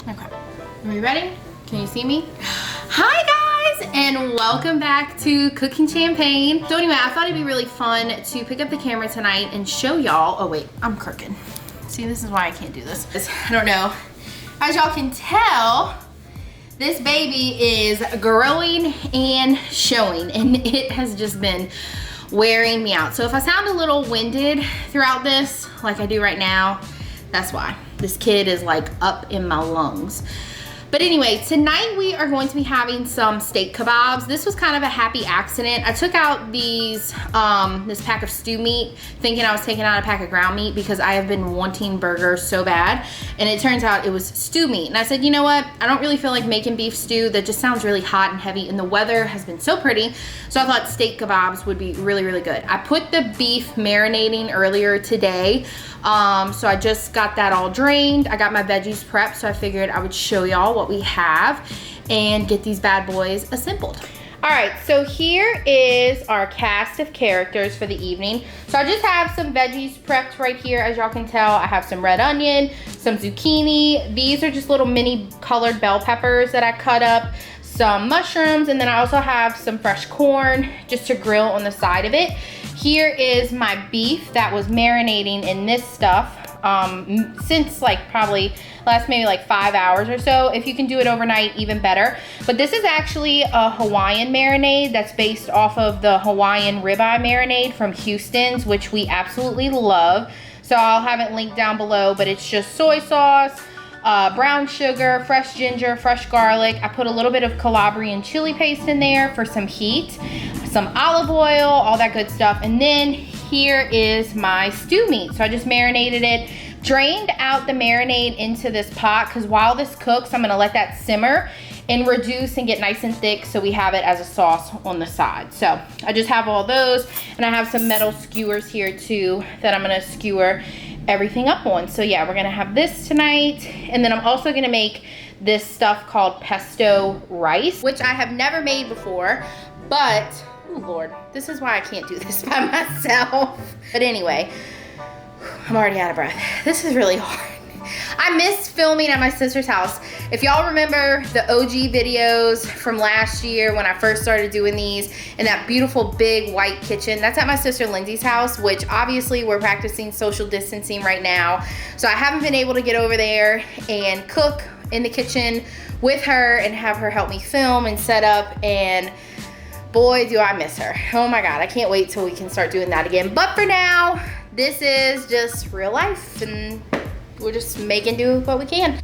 Okay, are we ready? Can you see me? Hi guys, and welcome back to Cooking Champagne. So anyway, I thought it'd be really fun to pick up the camera tonight and show y'all. Oh wait, I'm crooked. See, this is why I can't do this. I don't know. As y'all can tell, this baby is growing and showing, and it has just been wearing me out. So if I sound a little winded throughout this, like I do right now, that's why. This kid is like up in my lungs. But anyway, tonight we are going to be having some steak kebabs. This was kind of a happy accident. I took out these, this pack of stew meat, thinking I was taking out a pack of ground meat because I have been wanting burgers so bad. And it turns out it was stew meat. And I said, you know what? I don't really feel like making beef stew. That just sounds really hot and heavy, and the weather has been so pretty. So I thought steak kebabs would be really, really good. I put the beef marinating earlier today. So I just got that all drained. I got my veggies prepped, so I figured I would show y'all what we have and get these bad boys assembled. All right, so here is our cast of characters for the evening. So I just have some veggies prepped right here. As y'all can tell, I have some red onion, some zucchini. These are just little mini colored bell peppers that I cut up, some mushrooms, and then I also have some fresh corn just to grill on the side of it. Here is my beef that was marinating in this stuff since like probably last maybe like 5 hours or so. If you can do it overnight, even better. But this is actually a Hawaiian marinade that's based off of the Hawaiian ribeye marinade from Houston's, which we absolutely love. So I'll have it linked down below, but it's just soy sauce, brown sugar, fresh ginger, fresh garlic. I put a little bit of Calabrian chili paste in there for some heat, some olive oil, all that good stuff. And then here is my stew meat. So I just marinated it, drained out the marinade into this pot, because while this cooks, I'm gonna let that simmer and reduce and get nice and thick so we have it as a sauce on the side. So I just have all those, and I have some metal skewers here too that I'm gonna skewer everything up on. So yeah, we're gonna have this tonight, and then I'm also gonna make this stuff called pesto rice, which I have never made before, but oh Lord, this is why I can't do this by myself. But anyway, I'm already out of breath. This is really hard. I miss filming at my sister's house. If y'all remember the OG videos from last year when I first started doing these in that beautiful big white kitchen, that's at my sister Lindsay's house, which obviously we're practicing social distancing right now. So I haven't been able to get over there and cook in the kitchen with her and have her help me film and set up, and boy, do I miss her. Oh my God, I can't wait till we can start doing that again. But for now, this is just real life, and we're just making do what we can.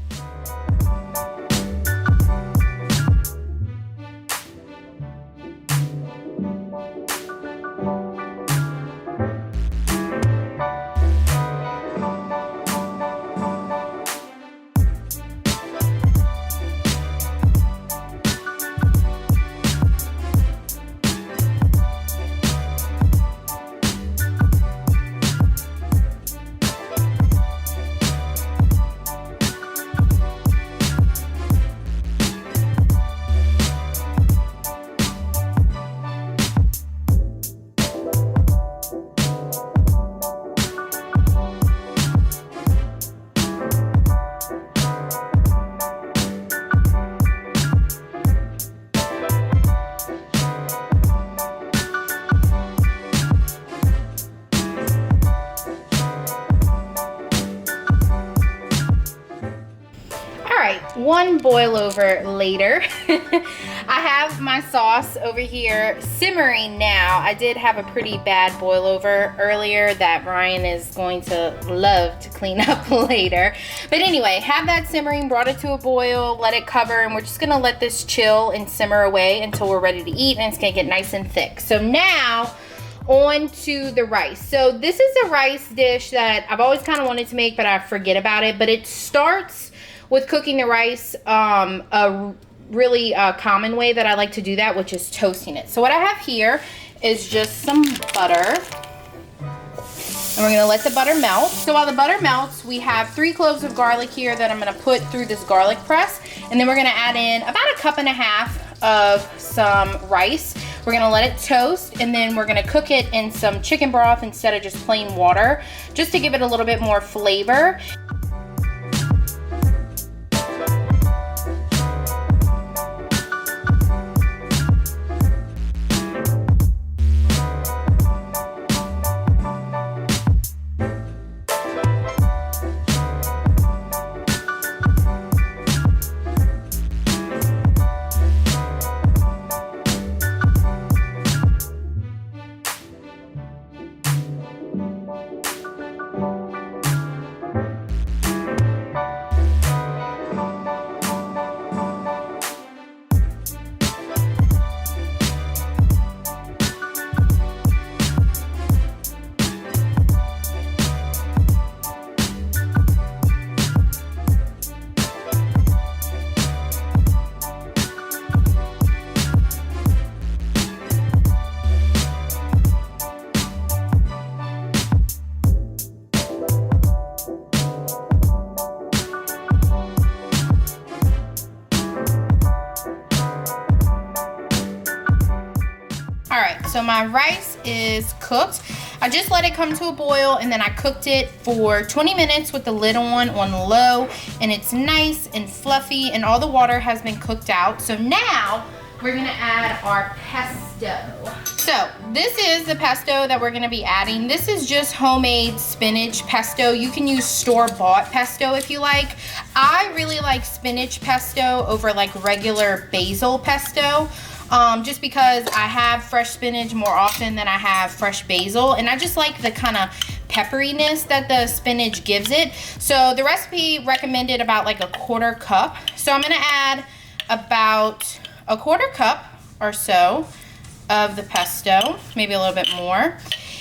One boil over later. I have my sauce over here simmering now. I did have a pretty bad boil over earlier that Ryan is going to love to clean up later. But anyway, have that simmering, brought it to a boil, let it cover, and we're just gonna let this chill and simmer away until we're ready to eat, and it's gonna get nice and thick. So now on to the rice. So this is a rice dish that I've always kind of wanted to make, but I forget about it. But it starts with cooking the rice a really common way that I like to do that, which is toasting it. So what I have here is just some butter, and we're gonna let the butter melt. So while the butter melts, we have 3 cloves of garlic here that I'm gonna put through this garlic press, and then we're gonna add in about 1.5 cups of some rice. We're gonna let it toast, and then we're gonna cook it in some chicken broth instead of just plain water, just to give it a little bit more flavor. so my rice is cooked. I just let it come to a boil and then I cooked it for 20 minutes with the lid on low, and it's nice and fluffy and all the water has been cooked out. So now we're gonna add our pesto. So this is the pesto that we're gonna be adding. This is just homemade spinach pesto. You can use store-bought pesto if you like. I really like spinach pesto over like regular basil pesto. Just because I have fresh spinach more often than I have fresh basil, and I just like the kind of pepperiness that the spinach gives it. So the recipe recommended about like a 1/4 cup. So I'm gonna add about a 1/4 cup or so of the pesto, maybe a little bit more.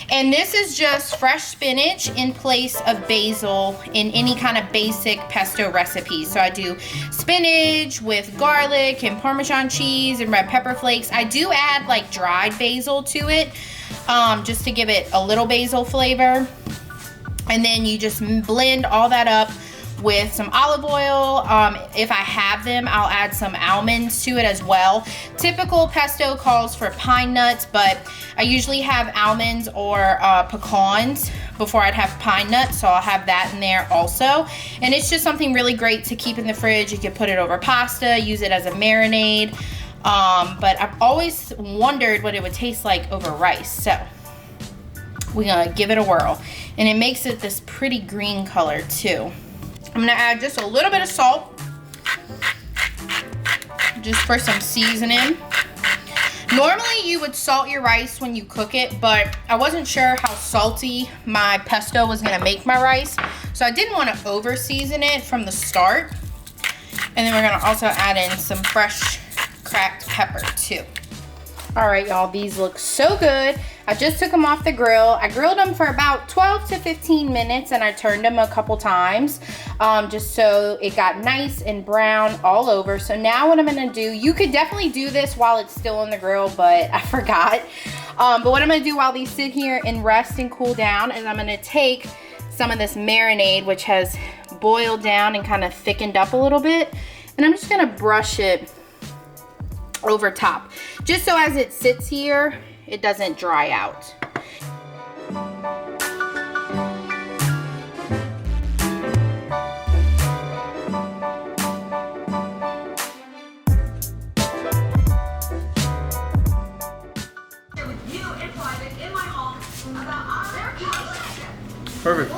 And this is just fresh spinach in place of basil in any kind of basic pesto recipe. So I do spinach with garlic and Parmesan cheese and red pepper flakes. I do add like dried basil to it, just to give it a little basil flavor. And then you just blend all that up with some olive oil. If I have them, I'll add some almonds to it as well. Typical pesto calls for pine nuts, but I usually have almonds or pecans before I'd have pine nuts, so I'll have that in there also. And it's just something really great to keep in the fridge. You can put it over pasta, use it as a marinade, but I've always wondered what it would taste like over rice. So we're gonna give it a whirl, and it makes it this pretty green color too. I'm gonna add just a little bit of salt, just for some seasoning. Normally you would salt your rice when you cook it, but I wasn't sure how salty my pesto was gonna make my rice, so I didn't want to over season it from the start. And then we're gonna also add in some fresh cracked pepper too. All right, y'all, these look so good. I just took them off the grill. I grilled them for about 12 to 15 minutes and I turned them a couple times, just so it got nice and brown all over. So now what I'm gonna do, you could definitely do this while it's still on the grill, but I forgot. But what I'm gonna do while these sit here and rest and cool down is I'm gonna take some of this marinade, which has boiled down and kind of thickened up a little bit, and I'm just gonna brush it over top, just so as it sits here, it doesn't dry out. Perfect.